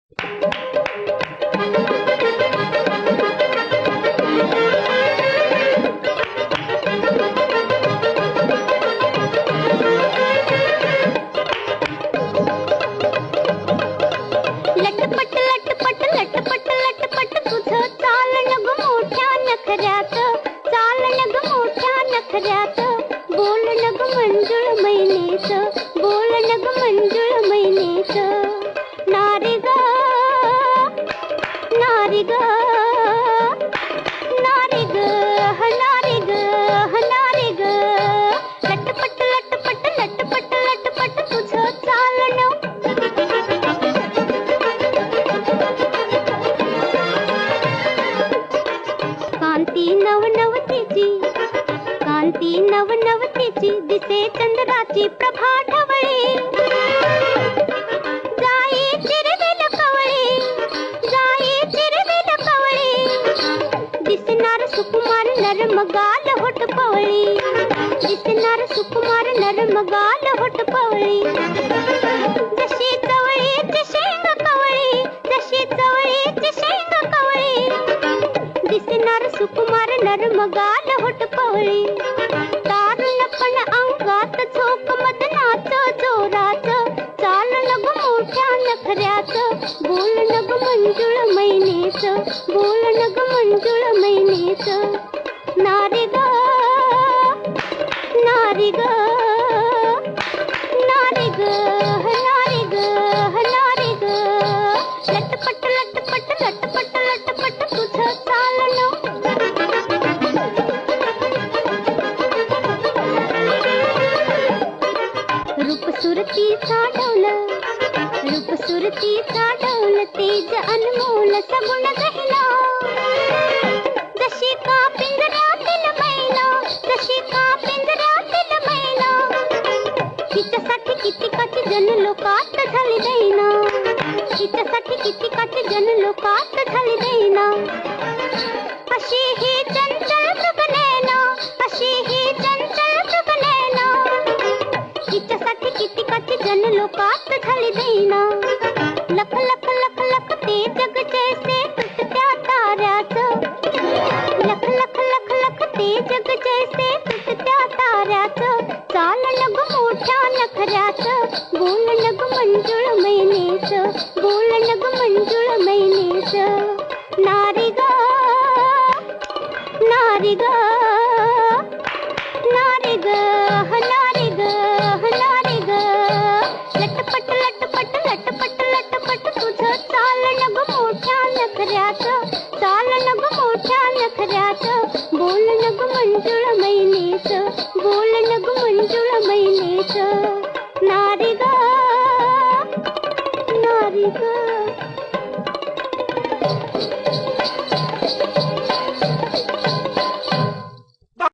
लटपट लटपट लटपट लटपट तुझं चालण ग मोठ्या नखऱ्याचं, चालण ग मोठ्या नखऱ्याचं, बोलण ग मंजुळ मैनेचं, बोलण ग मंजुळ मैनेचं. नारी ग नारी ग नारी ग नारी ग नारी ग, लटपट लटपट लटपट लटपट तुझं चालण. कांती नवनवतीची, कांती नवनवतीची, दिसे चंद्राची प्रभा ढवळी. जाई चिरविल कवळी, जाई चिरविल कवळी, दिसणार सुकुमार नरमगाल होठ पवळी, दिसणार सुकुमार नरमगाल होठ पवळी. जशी चवळीची शेंग कवळी, जशी चवळीची शेंग कवळी, दिसणार सुकुमार नरमगाल होठ पवळी. तारुण्यपण अंगात झोक मदनाचं जोराचं, चालण ग मोठ्या नखऱ्याचं, बोलण ग मंजुळ मैनेचं, बोलण ग मंजुळ मैनेचं. नारी ग नारी ग नारी ग नारी ग नारी ग, लटपट लटपट लटपट लटपट तुझं चालण. रूप सुरतीचा डौल, रूप सुरतीचा डौल, तेज अनमोल सगुण गहिला. जशी का पिंजऱ्यातील मैना, जशी का पिंजऱ्यातील मैना, हिच्यासाठी किती काठी जन लोकात झाली दैना, हिच्यासाठी किती काठी जन लोकात झाली दैना. अशी ही चंचल मृगनयना, अशी ही चंचल मृगनयना, हिच्यासाठी किती काठी जन लोकात झाली दैना. लख लख लख लख ते जग जैसे तुटत्या ताऱ्याचं, लख लख लख लख ते जग जैसे तुटत्या ताऱ्याचं, चालण ग मोठ्या नखऱ्याचं, बोलण ग मंजुळ मैनेचं, बोलण ग मंजुळ मैनेचं. नारी ग नारी ग नारी ग नारी ग नारी ग, लटपट लटपट लटपट लटपट तुझं चालण ग मोठ्या नखऱ्याचं, चालण ग मोठ्या नखऱ्याचं, बोलण ग मंजुळ मैनेचं, बोलण ग मंजुळ मैनेचं. नारी ग नारी ग.